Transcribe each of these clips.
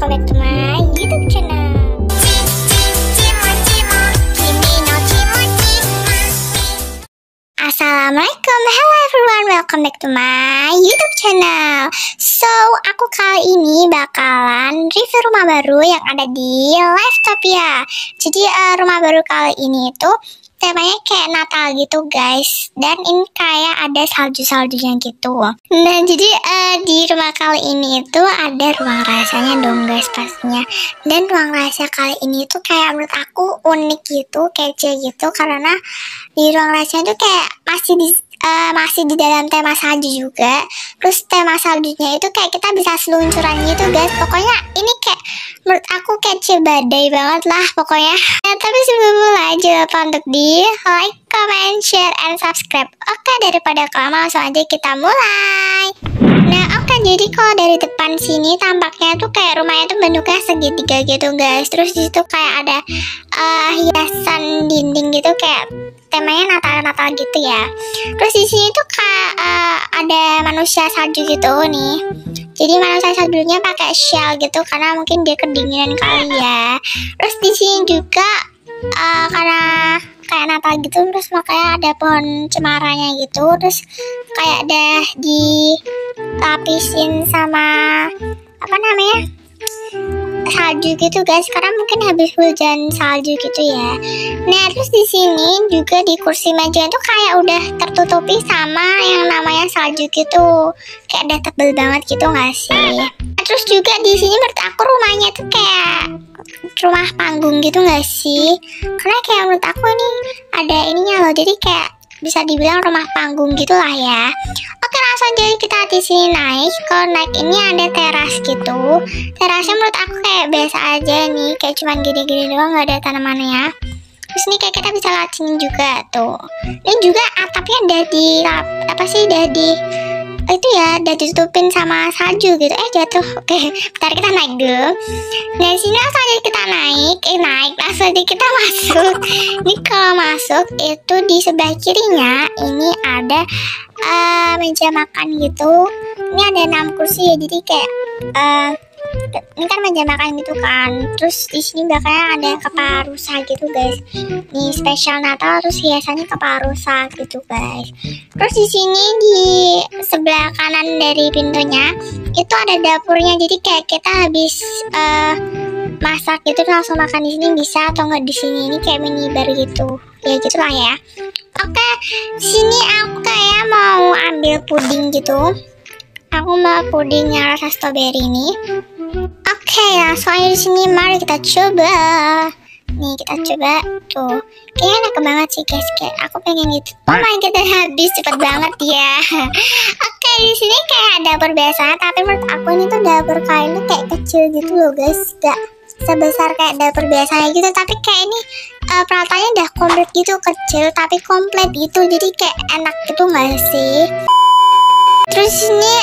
welcome back to my YouTube channel. Assalamualaikum, hello everyone, welcome back to my YouTube channel. So, aku kali ini bakalan review rumah baru yang ada di Livetopia. Jadi rumah baru kali ini itu temanya kayak Natal gitu guys, dan ini kayak ada salju-saljunya gitu. Nah jadi di rumah kali ini itu ada ruang rahasianya dong guys pastinya. Dan ruang rahasia kali ini tuh kayak menurut aku unik gitu, kece gitu, karena di ruang rahasia itu kayak masih di dalam tema salju juga. Terus tema saljunya itu kayak kita bisa seluncuran gitu guys. Pokoknya ini kayak menurut aku kece badai banget lah pokoknya. Nah, tapi sebelum mulai jangan lupa untuk di like, comment, share, and subscribe. Oke, daripada kelamaan langsung aja kita mulai. Nah oke, jadi kalau dari depan sini tampaknya tuh kayak rumahnya tuh bentuknya segitiga gitu guys. Terus disitu kayak ada hiasan dinding gitu kayak temanya Natal gitu ya. Terus di sini tuh kayak ada manusia salju gitu nih. Jadi manusia saljunya pakai shell gitu karena mungkin dia kedinginan kali ya. Terus di sini juga karena kayak Natal gitu, terus makanya ada pohon cemaranya gitu. Terus kayak ada dilapisin sama apa namanya, salju gitu guys, karena mungkin habis hujan salju gitu ya. Nah terus di sini juga di kursi meja itu kayak udah tertutupi sama yang namanya salju gitu, kayak udah tebel banget gitu nggak sih? Nah, terus juga di sini menurut aku rumahnya tuh kayak rumah panggung gitu nggak sih? Karena kayak menurut aku ini ada ininya loh, jadi kayak bisa dibilang rumah panggung gitulah ya. Oke, langsung jadi kita di sini naik. Kalau naik ini ada teras gitu. Terasnya menurut aku kayak biasa aja nih, kayak cuman gini-gini doang, nggak ada tanamannya. Terus ini kayak kita bisa lacin juga tuh. Ini juga atapnya udah itu ya, udah ditutupin sama salju gitu. Jatuh. Oke, bentar kita naik dulu. Dari sini langsung aja kita naik langsung aja kita masuk. Ini kalau masuk itu di sebelah kirinya ini ada meja makan gitu. Ini ada 6 kursi ya, jadi kayak ini kan meja makan gitu kan. Terus di sini belakangnya ada kepala rusa gitu guys. Nih spesial Natal, terus hiasannya kepala rusa gitu guys. Terus di sini di sebelah kanan dari pintunya itu ada dapurnya. Jadi kayak kita habis masak gitu langsung makan di sini bisa, atau enggak di sini ini kayak mini bar gitu. Ya gitulah ya. Oke, sini aku kayak mau ambil puding gitu. Aku mau puding yang rasa strawberry ini. Oke, langsung aja di sini mari kita coba. Nih kita coba tuh. Kayaknya enak banget sih guys, kayak aku pengen gitu. Oh my god, habis cepet banget ya. Oke, di sini kayak dapur biasa, tapi menurut aku ini tuh dapur kayak ini kayak kecil gitu loh guys. Gak sebesar kayak dapur biasanya gitu, tapi kayak ini peralatannya udah komplit gitu, kecil tapi komplit gitu. Jadi kayak enak gitu nggak sih? Terus ini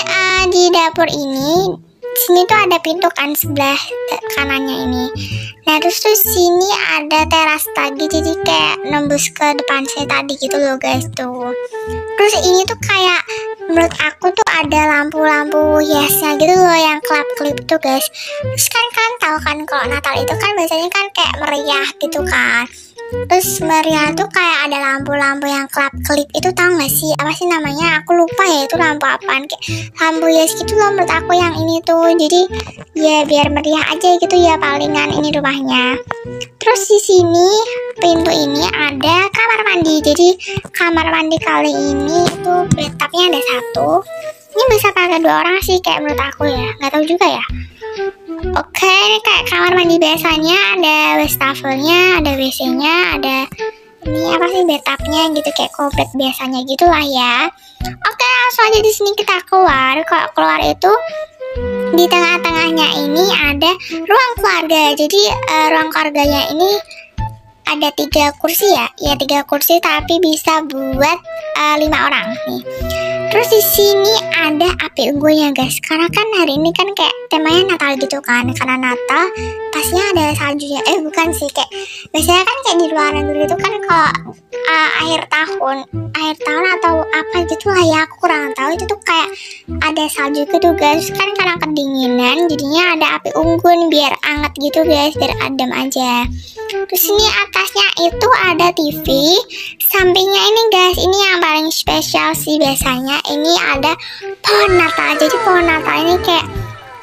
di dapur ini, sini tuh ada pintu kan sebelah kanannya ini. Nah terus sini ada teras tadi, jadi kayak nembus ke depan saya tadi gitu loh guys tuh. Terus ini tuh kayak menurut aku tuh ada lampu-lampu hiasnya gitu loh yang kelap-kelip tuh guys. Terus kan tahu kan kalau Natal itu kan biasanya kan kayak meriah gitu kan. Terus meriah tuh kayak ada lampu-lampu yang kelap-kelip itu, tahu gak sih apa sih namanya? Aku lupa ya itu lampu apaan, kayak lampu hias gitu loh menurut aku yang ini tuh. Jadi ya biar meriah aja gitu ya palingan ini rumahnya. Terus di sini pintu ini ada kamar mandi. Jadi kamar mandi kali ini itu bathtubnya ada 1. Ini bisa pakai 2 orang sih kayak menurut aku ya, nggak tahu juga ya. Oke, ini kayak kamar mandi biasanya, ada wastafelnya, ada WC-nya, ada ini apa sih bathtubnya gitu kayak komplit biasanya gitulah ya. Oke, langsung aja di sini kita keluar. Kalau keluar itu di tengah-tengahnya ini ada ruang keluarga. Jadi ruang keluarganya ini ada 3 kursi ya, 3 kursi tapi bisa buat 5 orang nih. Terus di sini ada api unggunnya guys, karena kan hari ini kan kayak temanya Natal gitu kan, karena Natal pastinya ada saljunya. Bukan sih, kayak biasanya kan kayak di luar negeri itu kan kalau akhir tahun atau apa gitu lah ya, aku kurang tahu, itu tuh kayak ada salju gitu guys kan, karena kedinginan jadinya ada api unggun biar anget gitu guys, biar adem aja. Terus ini atasnya itu ada TV, sampingnya ini guys, ini yang paling spesial sih biasanya, ini ada pohon Natal. Jadi pohon Natal ini kayak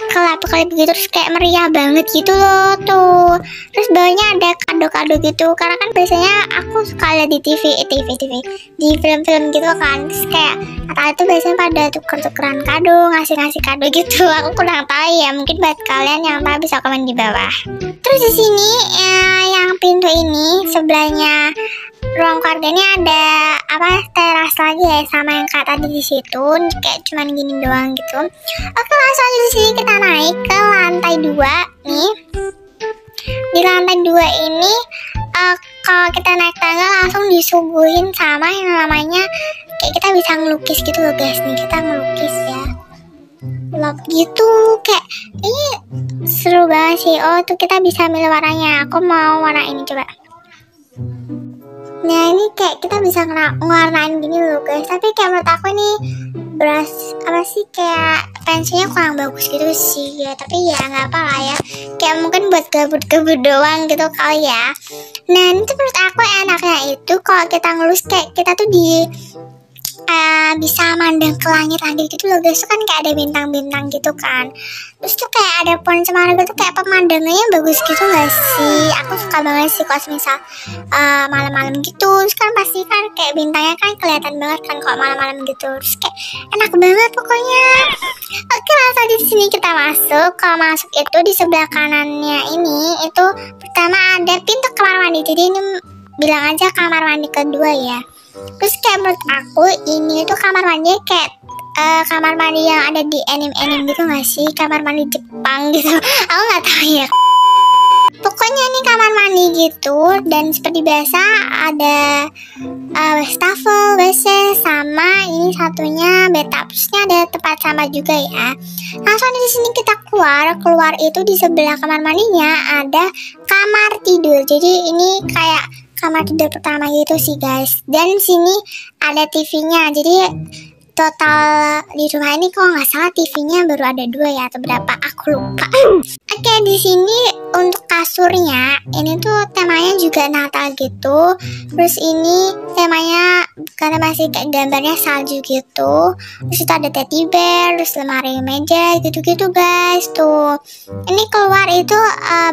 kelap-kelip gitu, terus kayak meriah banget gitu loh tuh. Terus bawahnya ada kado-kado gitu, karena kan biasanya aku suka lihat di TV di film-film gitu kan. Terus kayak Natal itu biasanya pada tuker-tukeran kado, ngasih-ngasih kado gitu. Aku kurang tahu ya, mungkin buat kalian yang tahu bisa komen di bawah. Terus di sini yang pintu ini sebelahnya ruang keluarga ini ada teras lagi ya, sama yang kayak tadi di situ, kayak cuman gini doang gitu. Oke, langsung aja di sini kita naik ke lantai 2 nih. Di lantai 2 ini kalau kita naik tangga langsung disuguhin sama yang namanya kayak kita bisa ngelukis gitu loh guys. Nih kita ngelukis ya, love gitu, kayak ini seru banget sih. Tuh kita bisa milih warnanya, aku mau warna ini coba. Nah ini kayak kita bisa ngewarnain gini loh guys, tapi kayak menurut aku ini brush kayak pensilnya kurang bagus gitu sih ya, tapi ya nggak apa lah ya, kayak mungkin buat gabut-gabut doang gitu kali ya. Nah itu menurut aku enaknya itu kalau kita ngelus kayak kita tuh bisa mandang ke langit-langit gitu loh guys, kan kayak ada bintang-bintang gitu kan. Terus tuh kayak ada pohon cemara gitu, kayak pemandangannya bagus gitu gak sih. Aku suka banget sih kalau misal malam-malam gitu, terus kan pasti kan kayak bintangnya kan kelihatan banget kan kalau malam-malam gitu. Terus kayak enak banget pokoknya. Oke, langsung di sini kita masuk. Kalau masuk itu di sebelah kanannya ini itu pertama ada pintu kamar mandi, jadi ini bilang aja kamar mandi kedua ya. Terus kayak menurut aku ini tuh kamar mandi kayak kamar mandi yang ada di anime gitu gak sih, kamar mandi Jepang gitu. Aku nggak tahu ya, pokoknya ini kamar mandi gitu. Dan seperti biasa ada wastafel, WC, sama ini satunya bathtub. Terusnya ada tempat sampah juga ya. Langsung di sini kita keluar itu di sebelah kamar mandinya ada kamar tidur. Jadi ini kayak kamar tidur pertama gitu sih guys. Dan sini ada TV-nya. Jadi total di rumah ini kalau nggak salah TV-nya baru ada 2 ya, atau berapa aku lupa. Oke, di sini untuk kasurnya ini tuh temanya juga Natal gitu. Terus ini temanya karena masih kayak gambarnya salju gitu. Terus itu ada teddy bear, terus lemari meja gitu-gitu guys. Tuh ini keluar itu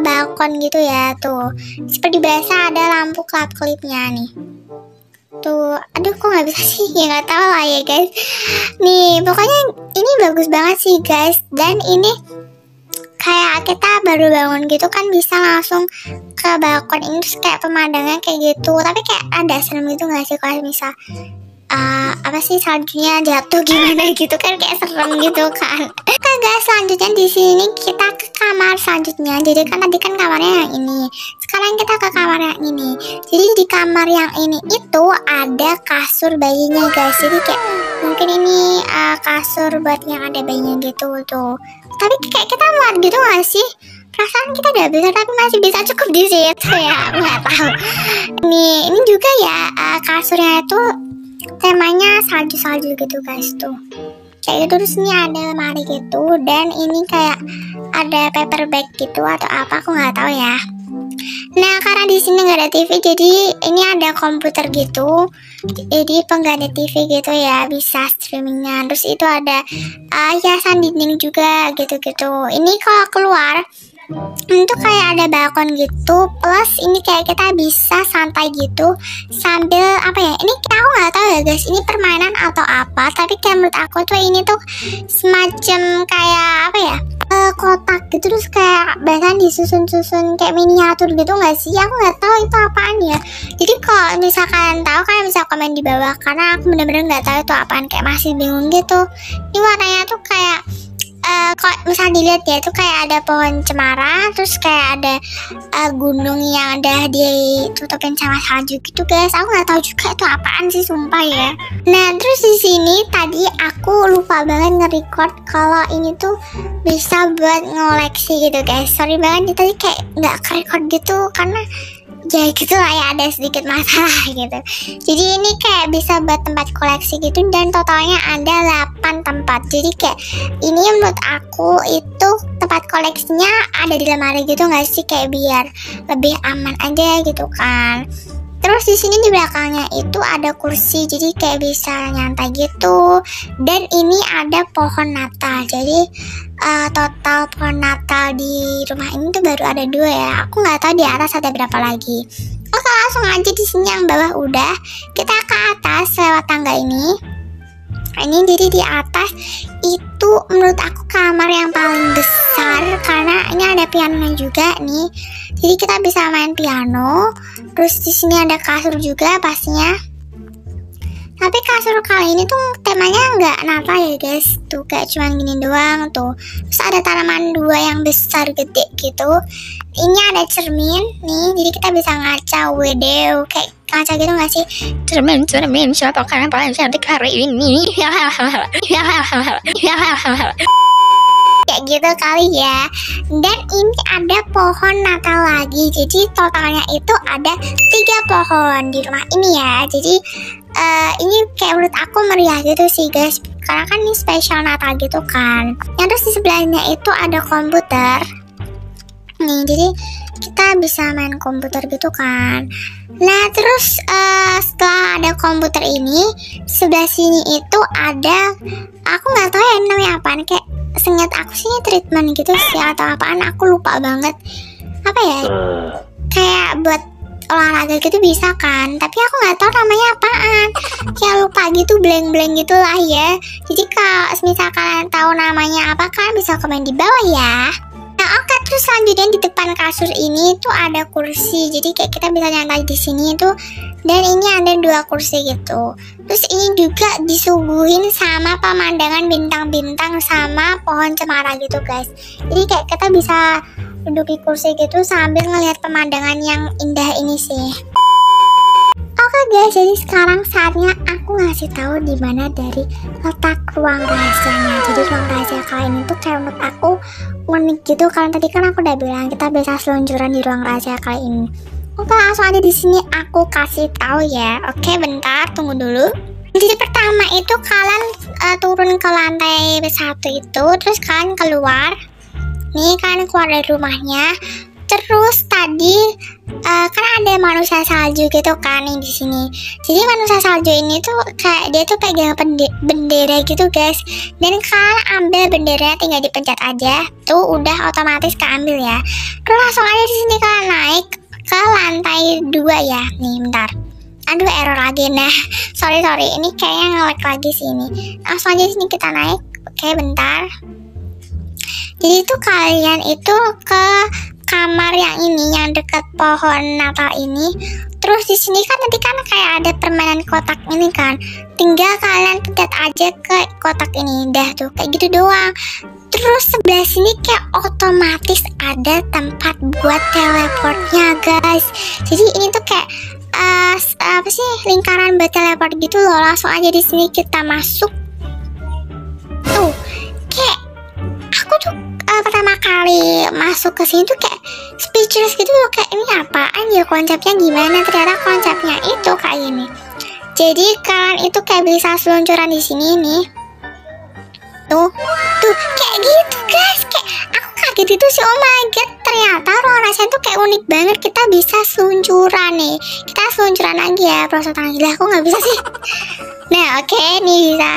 balkon gitu ya. Tuh seperti biasa ada lampu kelap-kelipnya nih. Tuh, aduh kok nggak bisa sih, ya nggak tahu lah ya guys. Nih pokoknya ini bagus banget sih guys. Dan ini kayak kita baru bangun gitu kan bisa langsung ke balkon ini, terus kayak pemandangan kayak gitu. Tapi kayak ada serem gitu nggak sih kalau misal saljunya jatuh gimana gitu kan, kayak serem gitu kan. Oke guys, selanjutnya di sini kita ke kamar selanjutnya. Jadi kan tadi kan kamarnya yang ini, sekarang kita ke kamar yang ini. Jadi di kamar yang ini itu ada kasur bayinya guys. Jadi kayak mungkin ini kasur buat yang ada bayinya gitu tuh. Tapi kayak kita muat gitu gak sih? Perasaan kita udah bisa, tapi masih bisa cukup di situ ya, nggak tahu. Ini juga ya kasurnya itu temanya salju-salju gitu guys tuh. Kayak gitu. Terus ini ada lemari gitu, dan ini kayak ada paper bag gitu atau apa, aku nggak tahu ya. Nah karena di sini nggak ada TV, jadi ini ada komputer gitu, jadi pengganti TV gitu ya, bisa streamingnya. Terus itu ada hiasan dinding juga gitu-gitu. Ini kalau keluar itu kayak ada balkon gitu, plus ini kayak kita bisa santai gitu sambil ini aku nggak tahu ya guys, ini permainan atau apa, tapi kayak menurut aku tuh ini tuh semacam kayak kotak gitu, terus kayak bahkan disusun-susun kayak miniatur gitu nggak sih, aku nggak tahu itu apaan ya. Jadi kalau misalkan tahu kalian bisa komen di bawah, karena aku bener-bener nggak tahu itu apaan, kayak masih bingung gitu. Ini warnanya tuh kayak Kok misal dilihat ya, itu kayak ada pohon cemara, terus kayak ada gunung yang udah ditutupin sama salju gitu guys. Aku nggak tahu juga itu apaan sih, sumpah ya. Nah terus di sini tadi aku lupa banget nge-record kalau ini tuh bisa buat ngoleksi gitu guys. Sorry banget tadi kayak nggak ke-record gitu karena ya gitu lah ya, ada sedikit masalah gitu. Jadi ini kayak bisa buat tempat koleksi gitu, dan totalnya ada 8 tempat. Jadi kayak ini menurut aku itu tempat koleksinya ada di lemari gitu nggak sih, kayak biar lebih aman aja gitu kan. Terus di sini di belakangnya itu ada kursi, jadi kayak bisa nyantai gitu. Dan ini ada pohon Natal. Jadi total pohon Natal di rumah ini tuh baru ada 2 ya. Aku nggak tahu di atas ada berapa lagi. Oke, langsung aja di sini yang bawah udah. Kita ke atas lewat tangga ini. Ini jadi di atas itu menurut aku kamar yang paling besar karena ini ada piano juga nih. Jadi kita bisa main piano. Terus di sini ada kasur juga pastinya. Tapi kasur kali ini tuh temanya nggak Natal ya guys. Tuh kayak cuman gini doang tuh. Terus ada tanaman 2 yang besar gede gitu. Ini ada cermin nih, jadi kita bisa ngaca video kayak ngaca gitu nggak sih? Cermin siapa yang paling cantik hari ini? Kayak gitu kali ya. Dan ini ada pohon Natal lagi. Jadi totalnya itu ada 3 pohon di rumah ini ya. Jadi ini kayak menurut aku meriah gitu sih guys, karena kan ini spesial Natal gitu kan. Yang terus di sebelahnya itu ada komputer nih, jadi kita bisa main komputer gitu kan. Nah terus setelah ada komputer ini, sebelah sini itu ada, aku nggak tahu ya namanya apaan, kayak seingat aku sih treatment gitu sih atau apaan, aku lupa banget. Apa ya, kayak buat olahraga gitu bisa kan, tapi aku nggak tahu namanya apaan, kayak lupa gitu, blank gitu lah ya. Jadi kalau misal kalian tahu namanya apa, kalian bisa komen di bawah ya. Nah oke, terus selanjutnya di depan kasur ini tuh ada kursi, jadi kayak kita bisa nyantai di sini tuh. Dan ini ada 2 kursi gitu. Terus ini juga disuguhin sama pemandangan bintang-bintang sama pohon cemara gitu guys. Jadi kayak kita bisa duduk di kursi gitu sambil ngelihat pemandangan yang indah ini sih. Oke guys, jadi sekarang saatnya aku ngasih tahu di mana dari letak ruang rahasianya. Jadi ruang rahasia kali ini tuh kayak menurut aku unik gitu, karena tadi kan aku udah bilang kita bisa seluncuran di ruang rahasia kali ini. Oke, langsung aja di sini aku kasih tahu ya. Oke, bentar, tunggu dulu. Jadi pertama itu kalian turun ke lantai 1 itu, terus kalian keluar. Nih kalian keluar dari rumahnya. Terus tadi kan ada manusia salju gitu kan nih di sini. Jadi manusia salju ini tuh kayak dia tuh pegang bendera gitu guys. Dan kalian ambil bendera, tinggal dipencet aja. Tuh udah otomatis keambil ya. Terus langsung aja di sini kalian naik ke lantai 2 ya. Nih bentar. Aduh error lagi. Nah sorry ini kayaknya nge-lag lagi sini. Langsung aja sini kita naik. Oke bentar. Jadi tuh kalian itu ke kamar yang ini, yang dekat pohon Natal ini. Terus di sini kan nanti kan kayak ada permainan kotak ini kan. Tinggal kalian pencet aja ke kotak ini. Dah tuh kayak gitu doang. Terus sebelah sini kayak otomatis ada tempat buat teleportnya guys. Jadi ini tuh kayak apa sih, lingkaran buat teleport gitu loh. Langsung aja di sini kita masuk. Tuh kayak aku tuh pertama kali masuk ke sini tuh kayak speechless gitu loh, kayak ini apaan ya, konsepnya gimana. Ternyata konsepnya itu kayak gini. Jadi kalian itu kayak bisa seluncuran di sini nih. Tuh kayak gitu guys, kayak aku kaget itu sih. Oh my god, ternyata ruang rahasia tuh kayak unik banget. Kita bisa seluncuran nih. Kita seluncuran lagi ya, perosotan lagi. Lah aku nggak bisa sih. Nah oke, nih bisa.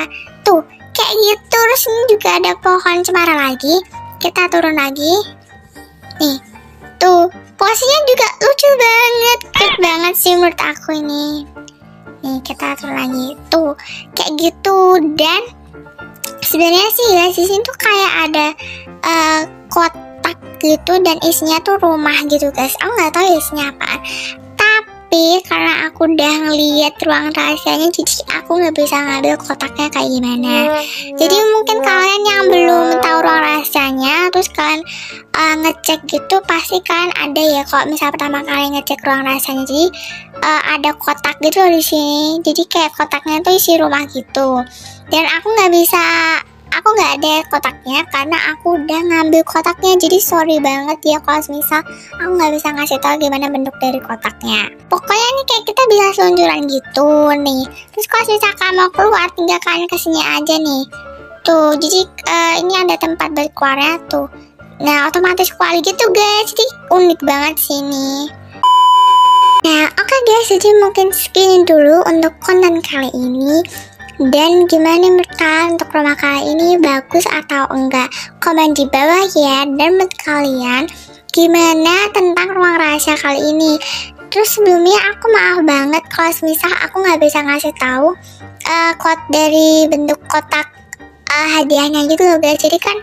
Tuh kayak gitu. Terus ini juga ada pohon cemara lagi. Kita turun lagi. Nih tuh posisinya juga lucu banget, cute banget sih menurut aku ini. Nih kita turun lagi. Tuh kayak gitu. Dan sebenarnya sih guys, di sini tuh kayak ada kotak gitu dan isinya tuh rumah gitu guys. Aku nggak tahu isinya apaan. Tapi karena aku udah ngeliat ruang rahasianya, jadi aku nggak bisa ngambil kotaknya kayak gimana. Jadi mungkin kalian yang belum tahu ruang rahasianya, terus kalian ngecek gitu, pasti kalian ada ya. Kalau misal pertama kali ngecek ruang rahasianya, jadi ada kotak gitu loh di sini. Jadi kayak kotaknya tuh isi rumah gitu. Dan aku nggak ada kotaknya karena aku udah ngambil kotaknya. Jadi sorry banget ya kalau misal aku nggak bisa ngasih tahu gimana bentuk dari kotaknya. Pokoknya nih kayak kita bisa seluncuran gitu nih. Terus kalau misalkan mau keluar, tinggal kalian kesini aja nih. Tuh, jadi ini ada tempat berkeluarnya tuh. Nah, otomatis keluar gitu guys. Jadi unik banget sini. Nah, oke guys, jadi mungkin segini dulu untuk konten kali ini. Dan gimana menurut kalian untuk rumah kalian ini, bagus atau enggak? Komen di bawah ya. Dan menurut kalian gimana tentang ruang rahasia kali ini? Terus sebelumnya aku maaf banget kalau misal aku nggak bisa ngasih tahu quote dari bentuk kotak hadiahnya gitu loh guys. Jadi kan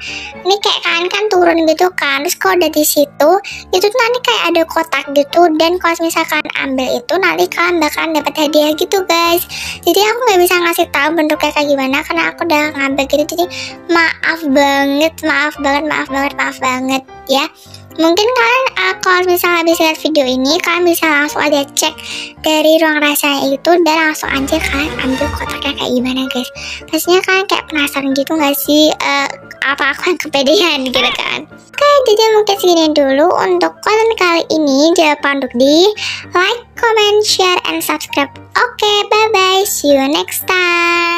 ini kayak kalian kan turun gitu kan, terus kalau udah di situ itu tuh nanti kayak ada kotak gitu, dan kalau misalkan ambil itu nanti kalian bakalan dapat hadiah gitu guys. Jadi aku nggak bisa ngasih tahu bentuknya kayak gimana karena aku udah ngambil gitu. Jadi maaf banget ya. Mungkin kalian kalau misalnya habis lihat video ini, kalian bisa langsung aja cek dari ruang rahasianya itu dan langsung aja kalian ambil kotaknya kayak gimana guys. Pastinya kalian kayak penasaran gitu gak sih, apa aku yang kepedean gitu kan. Oke, jadi mungkin segini dulu untuk konten kali ini. Jangan lupa untuk di like, comment, share, and subscribe. Oke, bye bye, see you next time.